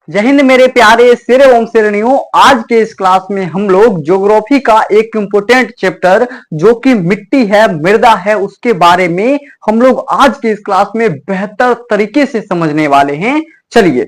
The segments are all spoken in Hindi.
जय हिंद मेरे प्यारे शेर एवं शेरनियों। आज के इस क्लास में हम लोग ज्योग्राफी का एक इंपोर्टेंट चैप्टर जो कि मिट्टी है, मृदा है, उसके बारे में हम लोग आज के इस क्लास में बेहतर तरीके से समझने वाले हैं। चलिए,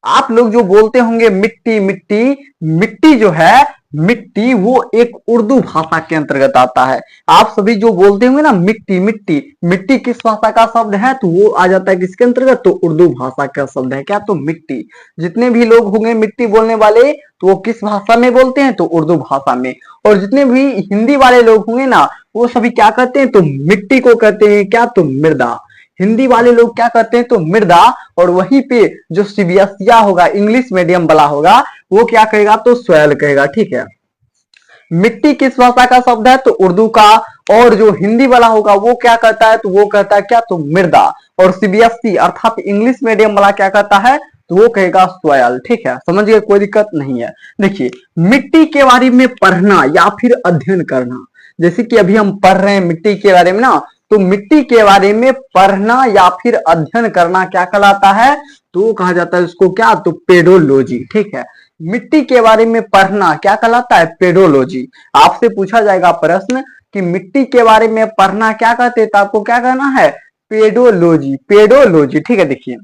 आप लोग जो बोलते होंगे मिट्टी मिट्टी, मिट्टी जो है मिट्टी वो एक उर्दू भाषा के अंतर्गत आता है। आप सभी जो बोलते होंगे ना मिट्टी मिट्टी, मिट्टी किस भाषा का शब्द है? तो वो आ जाता है किसके अंतर्गत? तो उर्दू भाषा का शब्द है। क्या? तो मिट्टी। जितने भी लोग होंगे मिट्टी बोलने वाले तो वो किस भाषा में बोलते हैं? तो उर्दू भाषा में। और जितने भी हिंदी वाले लोग होंगे ना वो सभी क्या कहते हैं? तो मिट्टी को कहते हैं क्या? तो मृदा। हिंदी वाले लोग क्या कहते हैं? तो मृदा। और वहीं पे जो सीबीएसई होगा, इंग्लिश मीडियम वाला होगा, वो क्या कहेगा? तो सॉइल कहेगा। ठीक है, मिट्टी किस भाषा का शब्द है? तो उर्दू का। और जो हिंदी वाला होगा वो क्या कहता है? तो वो कहता है क्या? तो मृदा। और सीबीएसई अर्थात इंग्लिश मीडियम वाला क्या कहता है? तो वो कहेगा सॉइल। ठीक है, समझ गए, कोई दिक्कत नहीं है। देखिए, मिट्टी के बारे में पढ़ना या फिर अध्ययन करना, जैसे कि अभी हम पढ़ रहे हैं मिट्टी के बारे में ना, तो मिट्टी के बारे में पढ़ना या फिर अध्ययन करना क्या कहलाता है? तो कहा जाता है उसको क्या? तो पेडोलॉजी। ठीक है, मिट्टी के बारे में पढ़ना क्या कहलाता है? पेडोलॉजी। आपसे पूछा जाएगा प्रश्न कि मिट्टी के बारे में पढ़ना क्या कहते हैं, तो आपको क्या कहना है? Pedology, pedology. ठीक है, देखिए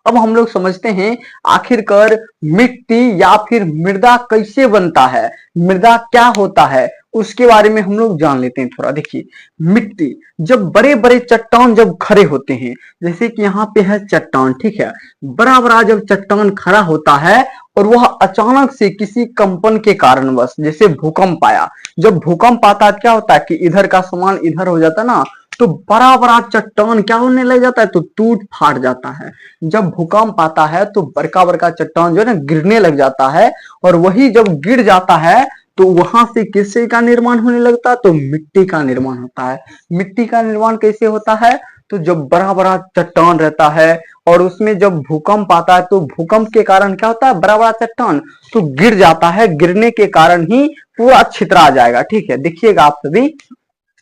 अब हम लोग समझते हैं आखिरकार मिट्टी या फिर मृदा कैसे बनता है, मृदा क्या होता है, उसके बारे में हम लोग जान लेते हैं थोड़ा। देखिए, मिट्टी जब बड़े बड़े चट्टान जब खड़े होते हैं, जैसे कि यहाँ पे है चट्टान, ठीक है, बड़ा बड़ा जब चट्टान खड़ा होता है और वह अचानक से किसी कंपन के कारणवश, जैसे भूकंप आया, जब भूकंप आता है क्या होता है कि इधर का सामान इधर हो जाता है ना, तो बड़ा बड़ा चट्टान क्या होने लग जाता है? तो टूट फाट जाता है। जब भूकंप आता है तो बड़का बड़का चट्टान जो है ना गिरने लग जाता है, और वही जब गिर जाता है तो वहां से किससे का निर्माण होने लगता है? तो मिट्टी का निर्माण होता है। मिट्टी का निर्माण कैसे होता है? तो जब बड़ा बड़ा चट्टान रहता है और उसमें जब भूकंप आता है तो भूकंप के कारण क्या होता है? बड़ा बड़ा चट्टान तो गिर जाता है, गिरने के कारण ही पूरा छितरा जाएगा। ठीक है, देखिएगा आप सभी,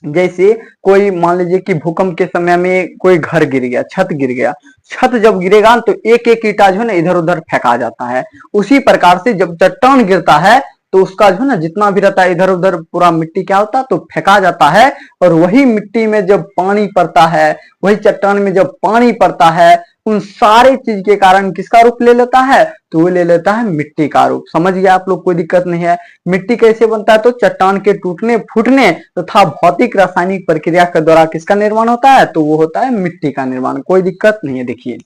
जैसे कोई मान लीजिए कि भूकंप के समय में कोई घर गिर गया, छत गिर गया, छत जब गिरेगा तो एक एक ईटा जो है ना इधर उधर फेंका जाता है। उसी प्रकार से जब चट्टान गिरता है तो उसका जो है ना जितना भी रहता है इधर उधर पूरा मिट्टी क्या होता है? तो फेंका जाता है। और वही मिट्टी में जब पानी पड़ता है, वही चट्टान में जब पानी पड़ता है, उन सारे चीज के कारण किसका रूप ले लेता है? तो वो ले लेता है मिट्टी का रूप। समझ गया आप लोग, कोई दिक्कत नहीं है। मिट्टी कैसे बनता है? तो चट्टान के टूटने फूटने तथा भौतिक रासायनिक प्रक्रिया के द्वारा किसका निर्माण होता है? तो वो होता है मिट्टी का निर्माण। कोई दिक्कत नहीं है। देखिए,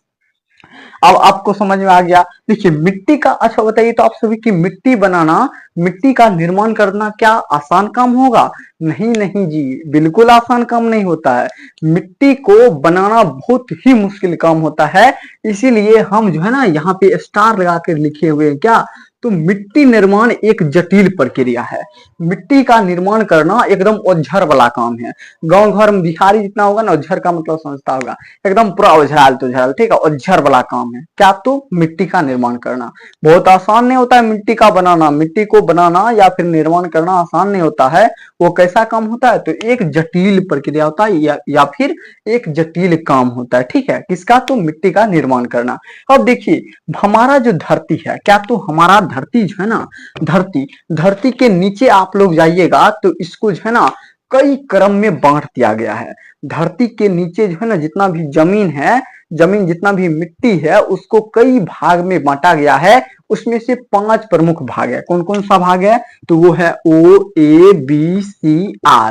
अब आपको समझ में आ गया। देखिए, मिट्टी का, अच्छा बताइए तो आप सभी की मिट्टी बनाना, मिट्टी का निर्माण करना क्या आसान काम होगा? नहीं नहीं जी, बिल्कुल आसान काम नहीं होता है। मिट्टी को बनाना बहुत ही मुश्किल काम होता है। इसीलिए हम जो है ना यहाँ पे स्टार लगा कर लिखे हुए हैं क्या? तो मिट्टी निर्माण एक जटिल प्रक्रिया है। मिट्टी का निर्माण करना एकदम ओझर वाला काम है। गांव घर में भिखारी जितना होगा ना, ओझर का मतलब समझता होगा, एकदम पूरा ओझराल तो ओझराल, ठीक है, ओझर वाला काम है क्या? तो मिट्टी का निर्माण करना बहुत आसान नहीं होता है। मिट्टी का बनाना, मिट्टी को बनाना या फिर निर्माण करना आसान नहीं होता है। वो कैसा काम होता है? तो एक जटिल प्रक्रिया होता है या फिर एक जटिल काम होता है। ठीक है, किसका? तो मिट्टी का निर्माण करना। अब देखिए, हमारा जो धरती है क्या? तो हमारा धरती जो है ना, धरती, धरती के नीचे आप लोग जाइएगा तो इसको जो है ना कई क्रम में बांट दिया गया है। धरती के नीचे जो है ना जितना भी जमीन है, जमीन जितना भी मिट्टी है, उसको कई भाग में बांटा गया है। उसमें से 5 प्रमुख भाग है। कौन कौन सा भाग है? तो वो है OABCR।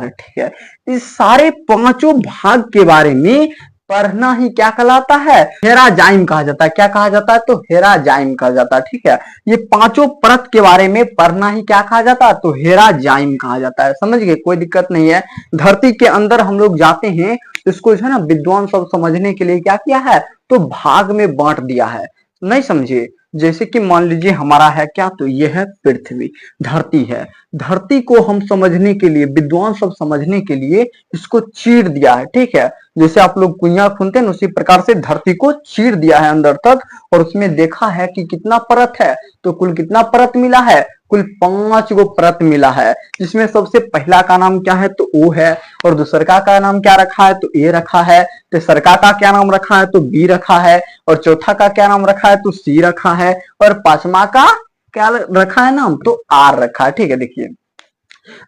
ठीक है, इस सारे 5 भाग के बारे में पढ़ना ही क्या कहलाता है? हेराजाइम कहा जाता है। क्या कहा जाता है? तो हेराजाइम कहा जाता है। ठीक है, ये 5 परत के बारे में पढ़ना ही क्या कहा जाता है? तो हेराजाइम कहा जाता है। समझ गए, कोई दिक्कत नहीं है। धरती के अंदर हम लोग जाते हैं, इसको जो है ना विद्वान सब समझने के लिए क्या किया है? तो भाग में बांट दिया है। नहीं समझे? जैसे कि मान लीजिए हमारा है क्या? तो ये है पृथ्वी, धरती है। धरती को हम समझने के लिए, विद्वान सब समझने के लिए इसको चीर दिया है। ठीक है, जैसे आप लोग कुइयां खुनते हैं उसी प्रकार से धरती को चीर दिया है अंदर तक, और उसमें देखा है कि कितना परत है। तो कुल कितना परत मिला है? कुल 5 गो परत मिला है, जिसमें सबसे पहला का नाम क्या है तो ओ है, और दूसरा का नाम क्या रखा है तो ए रखा है, तीसरा का क्या नाम रखा है तो बी रखा है, और चौथा का क्या नाम रखा है तो सी रखा है, और पांचवा का क्या रखा है नाम तो आर रखा है। ठीक है, देखिए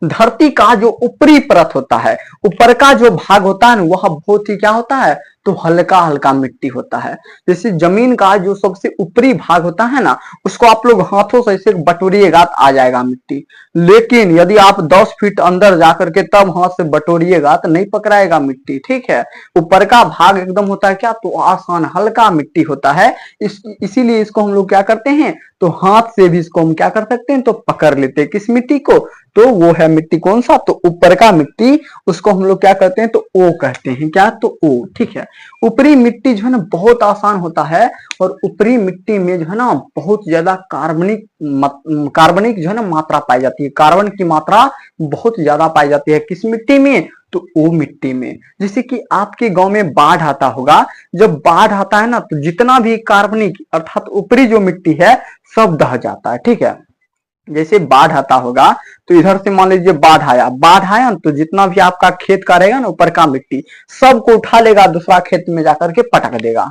धरती का जो ऊपरी परत होता है, ऊपर का जो भाग होता है ना, वह बहुत ही क्या होता है तो हल्का हल्का मिट्टी होता है। जैसे जमीन का जो सबसे ऊपरी भाग होता है ना, उसको आप लोग हाथों से ऐसे बटोरिएगा तो आ जाएगा मिट्टी, लेकिन यदि आप 10 फीट अंदर जाकर के तब हाथ से बटोरिएगा तो नहीं पकड़ाएगा मिट्टी। ठीक है, ऊपर का भाग एकदम होता है क्या तो आसान हल्का मिट्टी होता है, इसीलिए इसको हम लोग क्या करते हैं तो हाथ से भी इसको हम क्या कर सकते हैं तो पकड़ लेते हैं। किस मिट्टी को तो वो है मिट्टी कौन सा तो ऊपर का मिट्टी, उसको हम लोग क्या करते हैं तो ओ कहते हैं, क्या तो ओ। ठीक है, ऊपरी मिट्टी जो है ना बहुत आसान होता है, और ऊपरी मिट्टी में जो है ना बहुत ज्यादा कार्बनिक जो है ना मात्रा पाई जाती है, कार्बन की मात्रा बहुत ज्यादा पाई जाती है। किस मिट्टी में तो ओ मिट्टी में। जैसे कि आपके गांव में बाढ़ आता होगा, जब बाढ़ आता है ना तो जितना भी कार्बनिक अर्थात ऊपरी जो मिट्टी है सब दह जाता है। ठीक है, जैसे बाढ़ आता होगा तो इधर से मान लीजिए बाढ़ आया तो जितना भी आपका खेत का रहेगा ना ऊपर का मिट्टी सबको उठा लेगा, दूसरा खेत में जाकर के पटक देगा।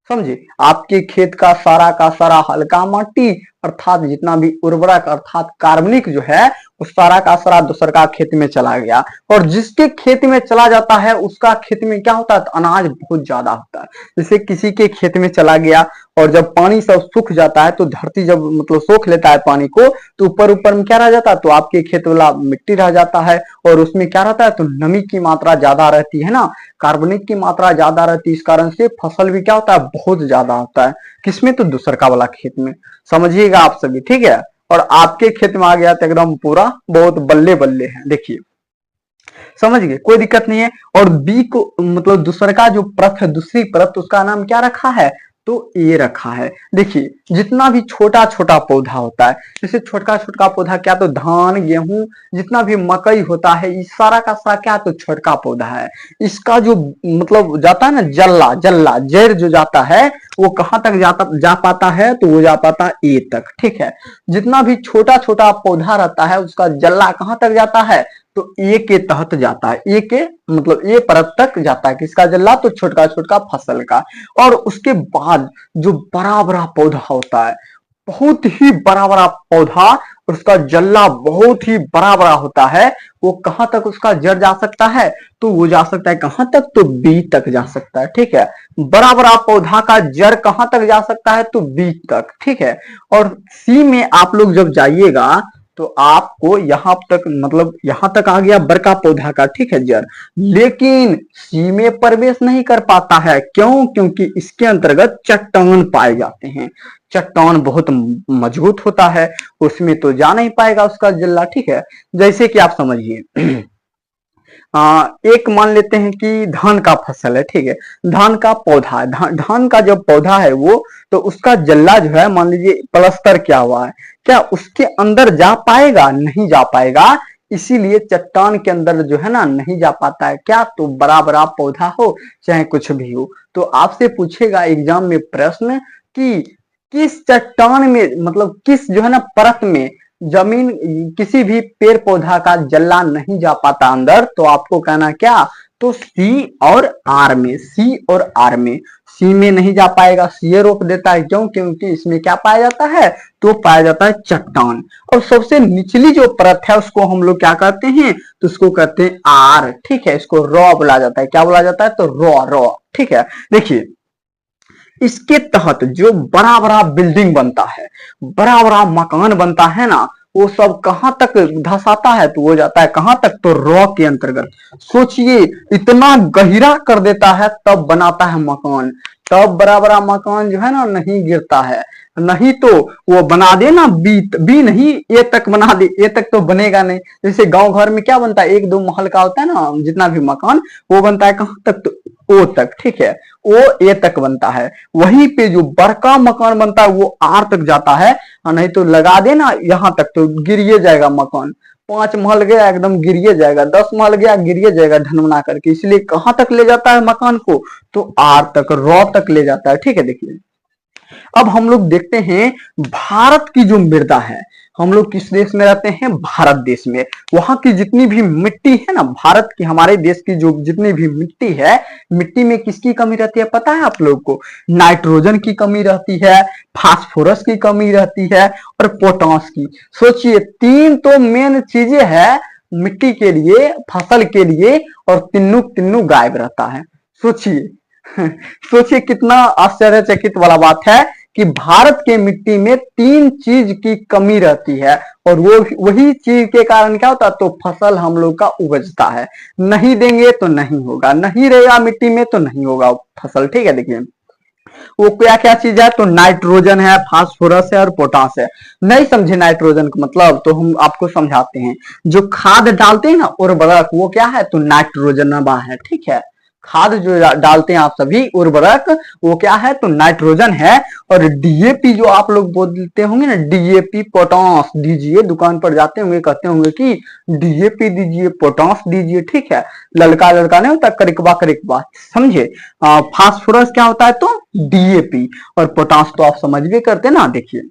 समझे, आपके खेत का सारा हल्का माटी अर्थात जितना भी उर्वरक अर्थात कार्बनिक जो है उस सारा का सारा दूसर का खेत में चला गया, और जिसके खेत में चला जाता है उसका खेत में क्या होता है तो अनाज बहुत ज्यादा होता है। जैसे किसी के खेत में चला गया और जब पानी सब सूख जाता है तो धरती जब मतलब सोख लेता है पानी को तो ऊपर ऊपर में क्या रह जाता है तो आपके खेत वाला मिट्टी रह जाता है, और उसमें क्या रहता है तो नमी की मात्रा ज्यादा रहती है ना, कार्बनिक की मात्रा ज्यादा रहती है, इस कारण से फसल भी क्या होता है बहुत ज्यादा होता है। किसमें तो दूसरका वाला खेत में। समझिएगा आप सभी, ठीक है। और आपके खेत में आ गया तो एकदम पूरा बहुत बल्ले बल्ले है, देखिए समझ गए, कोई दिक्कत नहीं है। और बी को मतलब दूसरा का जो परत है दूसरी परत उसका नाम क्या रखा है तो ए रखा है। देखिए जितना भी छोटा छोटा पौधा होता है, जैसे छोटा छोटा पौधा क्या तो धान गेहूं जितना भी मकई होता है इस सारा का सारा क्या तो छोटा पौधा है। इसका जो मतलब जाता है ना जल्ला जल्ला जड़ जो जाता है वो कहां तक जा पाता है तो वो जा पाता है ए तक। ठीक है, जितना भी छोटा छोटा पौधा रहता है उसका जल्ला कहां तक जाता है तो ए के तहत जाता है, ए के मतलब ए परत तक जाता है। किसका जल्ला तो छोटका छोटका फसल का। और उसके बाद जो बड़ा बड़ा पौधा होता है, बहुत ही बड़ा बड़ा पौधा, उसका जल्ला बहुत ही बड़ा बड़ा होता है, वो कहां तक उसका जड़ जा सकता है तो वो जा सकता है कहां तक तो बी तक जा सकता है। ठीक है, बड़ा बड़ा पौधा का जड़ कहां तक जा सकता है तो बी तक। ठीक है, और सी में आप लोग जब जाइएगा तो आपको यहां तक मतलब यहां तक आ गया बड़का पौधा का, ठीक है जड़, लेकिन सी में प्रवेश नहीं कर पाता है। क्यों? क्योंकि इसके अंतर्गत चट्टान पाए जाते हैं, चट्टान बहुत मजबूत होता है, उसमें तो जा नहीं पाएगा उसका जल्ला। ठीक है, जैसे कि आप समझिए एक मान लेते हैं कि धान का फसल है, ठीक है, धान का पौधा है, धान का जब पौधा है वो तो उसका जल्ला जो है मान लीजिए प्लस्तर किया हुआ है, क्या उसके अंदर जा पाएगा? नहीं जा पाएगा, इसीलिए चट्टान के अंदर जो है ना नहीं जा पाता है। क्या तो बड़ा बड़ा पौधा हो चाहे कुछ भी हो। तो आपसे पूछेगा एग्जाम में प्रश्न कि किस चट्टान में मतलब किस जो है ना परत में जमीन किसी भी पेड़ पौधा का जल्ला नहीं जा पाता अंदर, तो आपको कहना क्या तो सी और आर में, सी और आर में। सी में नहीं जा पाएगा, सी रोक देता है, क्यों? क्योंकि इसमें क्या पाया जाता है तो पाया जाता है चट्टान। और सबसे निचली जो परत है उसको हम लोग क्या कहते हैं तो उसको कहते हैं आर। ठीक है, इसको रॉ बोला जाता है, क्या बोला जाता है तो रॉ रॉ। ठीक है, देखिए इसके तहत जो बड़ा बड़ा बिल्डिंग बनता है, बड़ा बड़ा मकान बनता है ना, वो सब कहां तक धसाता है तो वो जाता है कहां तक तो रॉ के अंतर्गत। सोचिए इतना गहरा कर देता है तब बनाता है मकान, तब बड़ा बड़ा मकान जो है ना नहीं गिरता है। नहीं तो वो बना दे ना बी नहीं ए तक बना दे, ए तक तो बनेगा नहीं। जैसे गांव घर में क्या बनता है एक दो महल का होता है ना जितना भी मकान, वो बनता है कहां तक तो ओ तक। ठीक है, ओ ए तक बनता है, वहीं पे जो बड़का मकान बनता है वो आर तक जाता है। नहीं तो लगा देना यहाँ तक तो गिरिए जाएगा मकान, 5 महल गया एकदम गिरिए जाएगा, 10 महल गया गिरिए जाएगा ढन बना करके। इसलिए कहां तक ले जाता है मकान को तो आर तक, रॉ तक ले जाता है। ठीक है, देखिए अब हम लोग देखते हैं भारत की जो मृदा है, हम लोग किस देश में रहते हैं? भारत देश में। वहां की जितनी भी मिट्टी है ना, भारत की, हमारे देश की जो जितनी भी मिट्टी है, मिट्टी में किसकी कमी रहती है पता है आप लोग को? नाइट्रोजन की कमी रहती है, फास्फोरस की कमी रहती है और पोटास की। सोचिए, तीन तो मेन चीजें हैं मिट्टी के लिए, फसल के लिए, और तीनों तीनों गायब रहता है। सोचिए सोचिए कितना आश्चर्यचकित वाला बात है कि भारत के मिट्टी में तीन चीज की कमी रहती है, और वो वही चीज के कारण क्या होता है? तो फसल हम लोग का उपजता है। नहीं देंगे तो नहीं होगा, नहीं रहेगा मिट्टी में तो नहीं होगा फसल। ठीक है, देखिए वो क्या क्या चीज है? तो नाइट्रोजन है, फास्फोरस है और पोटास है। नहीं समझे नाइट्रोजन का मतलब तो हम आपको समझाते हैं। जो खाद डालते हैं ना उर्वरक, वो क्या है? तो नाइट्रोजन है। ठीक है, खाद जो डालते हैं आप सभी उर्वरक, वो क्या है? तो नाइट्रोजन है। और डीएपी जो आप लोग बोलते होंगे ना, डीएपी पोटास दीजिए, दुकान पर जाते होंगे कहते होंगे कि डीएपी दीजिए, पोटास दीजिए। ठीक है, लड़का लड़का नहीं होता, करिकबा करिकबा, समझे? फास्फोरस क्या होता है? तो डीएपी। और पोटास तो आप समझ भी करते ना। देखिए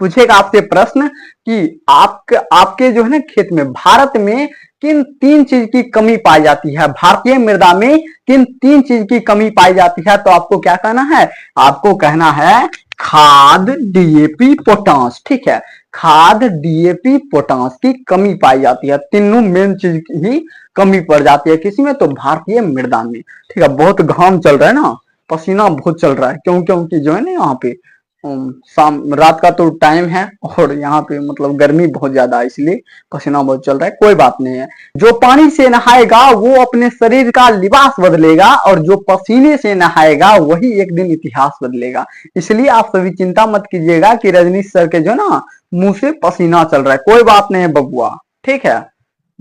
पूछेगा आपसे प्रश्न कि आपके जो है ना खेत में, भारत में किन तीन चीज की कमी पाई जाती है? भारतीय मृदा में किन तीन चीज की कमी पाई जाती है? तो आपको क्या कहना है? आपको कहना है खाद, डीएपी, पोटास। ठीक है, खाद, डीएपी, पोटास की कमी पाई जाती है। तीनों मेन चीज की ही कमी पड़ जाती है किसी में? तो भारतीय मृदा में। ठीक है, बहुत घाम चल रहा है ना, पसीना बहुत चल रहा है, क्योंकि जो है ना यहाँ पे शाम रात का तो टाइम है और यहाँ पे मतलब गर्मी बहुत ज्यादा है, इसलिए पसीना बहुत चल रहा है। कोई बात नहीं है। जो पानी से नहाएगा वो अपने शरीर का लिबास बदलेगा, और जो पसीने से नहाएगा वही एक दिन इतिहास बदलेगा। इसलिए आप सभी चिंता मत कीजिएगा कि रजनीश सर के जो ना मुंह से पसीना चल रहा है। कोई बात नहीं है बबुआ, ठीक है।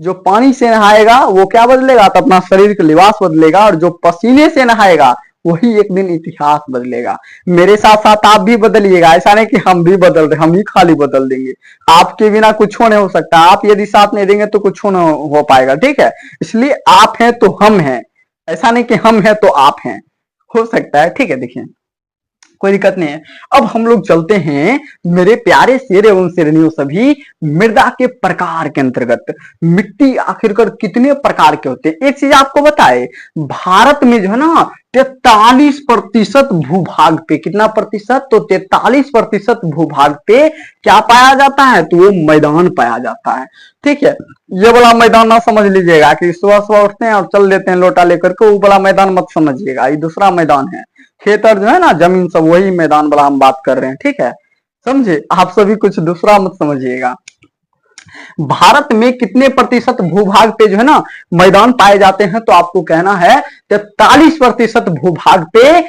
जो पानी से नहाएगा वो क्या बदलेगा? तो अपना शरीर का लिबास बदलेगा, और जो पसीने से नहाएगा वही एक दिन इतिहास बदलेगा। मेरे साथ साथ आप भी बदलिएगा, ऐसा नहीं कि हम भी बदल रहे, हम ही खाली बदल देंगे। आपके बिना कुछ नहीं हो सकता, आप यदि साथ नहीं देंगे तो कुछ नहीं हो पाएगा। ठीक है, इसलिए आप हैं तो हम हैं, ऐसा नहीं कि हम हैं तो आप हैं, हो सकता है। ठीक है, देखिए कोई दिक्कत नहीं है। अब हम लोग चलते हैं मेरे प्यारे शेर एवं शेरनियों सभी, मृदा के प्रकार के अंतर्गत। मिट्टी आखिरकार कितने प्रकार के होते हैं? एक चीज आपको बताए, भारत में जो है ना 43% भूभाग पे, कितना प्रतिशत? तो 43% भूभाग पे क्या पाया जाता है? तो वो मैदान पाया जाता है। ठीक है, ये वाला मैदान ना समझ लीजिएगा कि सुबह सुबह उठते हैं और चल देते हैं लोटा लेकर के, वो वाला मैदान मत समझिएगा, ये दूसरा मैदान है। खेतर जो है ना, जमीन सब, वही मैदान वाला हम बात कर रहे हैं। ठीक है, समझे? आप सभी कुछ दूसरा मत समझिएगा। भारत में कितने प्रतिशत भूभाग पे जो है ना मैदान पाए जाते हैं? तो आपको कहना है 43% भूभाग पे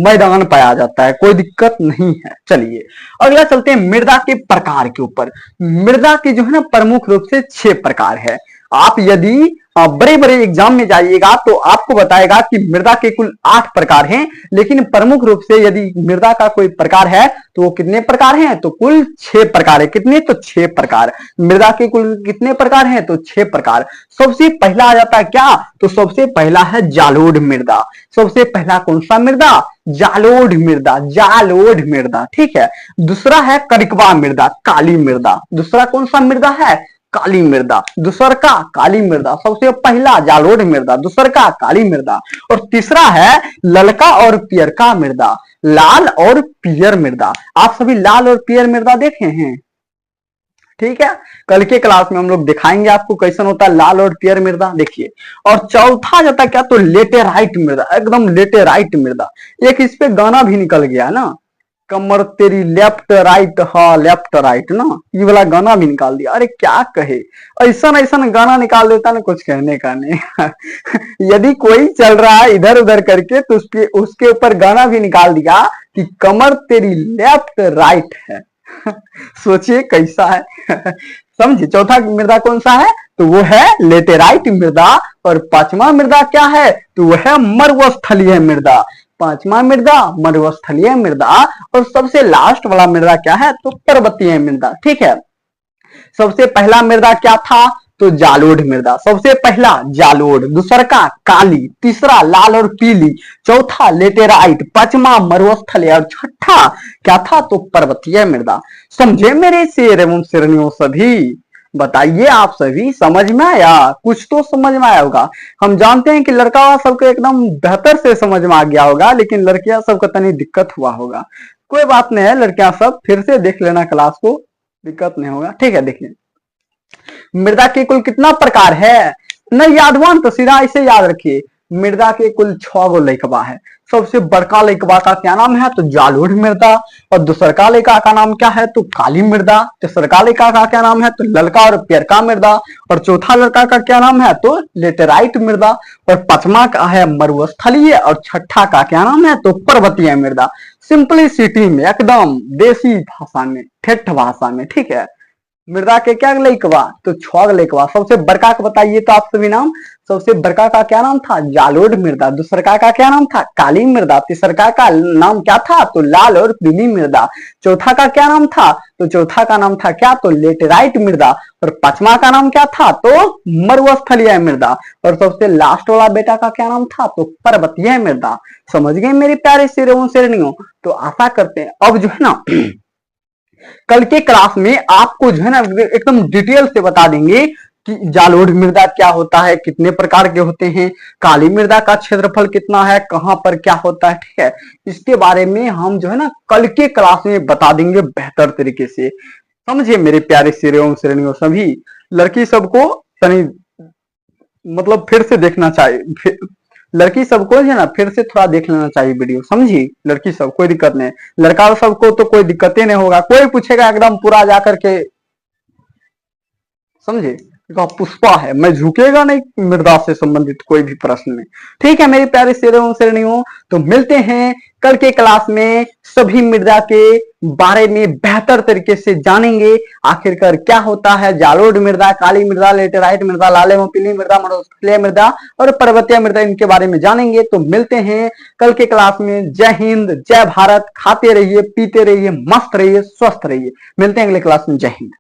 मैदान पाया जाता है। कोई दिक्कत नहीं है। चलिए अगला चलते हैं मृदा के प्रकार के ऊपर। मृदा के जो है ना प्रमुख रूप से 6 प्रकार है। आप यदि बड़े बड़े एग्जाम में जाइएगा तो आपको बताएगा कि मृदा के कुल 8 प्रकार हैं, लेकिन प्रमुख रूप से यदि मृदा का कोई प्रकार है तो वो कितने प्रकार हैं? तो कुल 6 प्रकार है। कितने? तो 6 प्रकार। मृदा के कुल कितने प्रकार हैं? तो 6 प्रकार। सबसे पहला आ जाता है क्या? तो सबसे पहला है जालोढ़ मृदा। सबसे पहला कौन सा मृदा? जालोढ़ मृदा, जालोढ़ मृदा। ठीक है, दूसरा है करिकबा मृदा, काली मृदा। दूसरा कौन सा मृदा है? काली मृदा। दूसर का काली मृदा। सबसे पहला जालोढ़ मृदा, दूसर का काली मृदा, और तीसरा है ललका और पियर का मृदा, लाल और पियर मृदा। आप सभी लाल और पियर मृदा देखे हैं? ठीक है, कल के क्लास में हम लोग दिखाएंगे आपको कैसन होता है लाल और पियर मृदा। देखिए, और चौथा जाता क्या? तो लेटेराइट मृदा, एकदम लेटेराइट मृदा। एक इस पे गाना भी निकल गया ना, कमर तेरी लेफ्ट राइट, हाँ लेफ्ट राइट ना, ये वाला गाना भी निकाल दिया। अरे क्या कहे, ऐसा ऐसा गाना निकाल देता ना, कुछ कहने का नहीं। यदि कोई चल रहा है इधर उधर करके तो उसके ऊपर गाना भी निकाल दिया कि कमर तेरी लेफ्ट राइट है। सोचिए कैसा है। समझे? चौथा मृदा कौन सा है? तो वो है लेटेराइट मृदा। और पांचवा मृदा क्या है? तो वो है मरुस्थलीय मृदा। पांचवा मृदा मरुस्थलीय मृदा। और सबसे लास्ट वाला मृदा क्या है? तो पर्वतीय मृदा। ठीक है, सबसे पहला मृदा क्या था? तो जालोढ़ मृदा। सबसे पहला जालोढ़, दूसरा का काली, तीसरा लाल और पीली, चौथा लेटेराइट, पांचवा मरुस्थलीय और छठा क्या था तो पर्वतीय मृदा। समझे मेरे शेर एवं शेरनियों सभी? बताइए आप सभी, समझ में आया? कुछ तो समझ में आया होगा। हम जानते हैं कि लड़का सबको एकदम बेहतर से समझ में आ गया होगा, लेकिन लड़कियां सबको तनी दिक्कत हुआ होगा। कोई बात नहीं है, लड़कियां सब फिर से देख लेना क्लास को, दिक्कत नहीं होगा। ठीक है, देखिए मृदा के कुल कितना प्रकार है, नहीं यादवान तो सीधा इसे याद रखिए। मृदा के कुल 6 गो लइकवा है। सबसे बड़का लइकवा का क्या नाम है तो जालोढ़ मृदा, और दूसरका लइका का नाम क्या है तो काली मृदा, तीसरका लइका का क्या नाम है तो ललका और पियरका मृदा, और चौथा लड़का का क्या नाम है तो लेटेराइट मृदा, और पांचवा का है मरुस्थलीय, और छठा का क्या नाम है तो पर्वतीय मृदा। सिंपलिसिटी में, एकदम देसी भाषा में, ठेठ भाषा में। ठीक है, मृदा के क्या लइकवा तो 6 लइकवा। सबसे बड़का का बताइए तो आप सभी नाम। सबसे बड़का का क्या नाम था जालोढ़ मृदा, दूसरका का क्या नाम था काली मृदा, तीसरका का नाम क्या था तो लाल और पीली मृदा, चौथा का क्या नाम था तो चौथा का नाम था क्या तो लेटेराइट मृदा, और पांचवा का नाम क्या था तो मरुस्थलीय मृदा, और सबसे लास्ट वाला बेटा का क्या नाम था तो पर्वतीय मृदा। समझ गए मेरे प्यारे शेरों शेरनियों? तो आशा करते हैं अब जो है ना कल के क्लास में आपको जो है ना एकदम डिटेल से बता देंगे कि जालोढ़ मृदा क्या होता है, कितने प्रकार के होते हैं, काली मृदा का क्षेत्रफल कितना है, कहां पर क्या होता है। ठीक है, इसके बारे में हम जो है ना कल के क्लास में बता देंगे बेहतर तरीके से। समझे मेरे प्यारे शेरों श्रेणियों सभी? लड़की सबको तनी मतलब फिर से देखना चाहिए, लड़की सबको है ना फिर से थोड़ा देख लेना चाहिए वीडियो। समझी? लड़की सब कोई दिक्कत नहीं, लड़का सबको तो कोई दिक्कत ही नहीं होगा। कोई पूछेगा एकदम पूरा जाकर के, समझे, पुष्पा है, मैं झुकेगा नहीं मृदा से संबंधित कोई भी प्रश्न में। ठीक है मेरे प्यारे शेरों श्रेणियों, तो मिलते हैं कल के क्लास में। सभी मृदा के बारे में बेहतर तरीके से जानेंगे, आखिरकार क्या होता है जालोढ़ मृदा, काली मृदा, लेटेराइट मृदा, लाल एवं पीली मृदा, मरुस्थलीय मृदा और पर्वतीय मृदा, इनके बारे में जानेंगे। तो मिलते हैं कल के क्लास में। जय हिंद, जय भारत। खाते रहिए, पीते रहिए, मस्त रहिए, स्वस्थ रहिए। मिलते हैं अगले क्लास में। जय हिंद।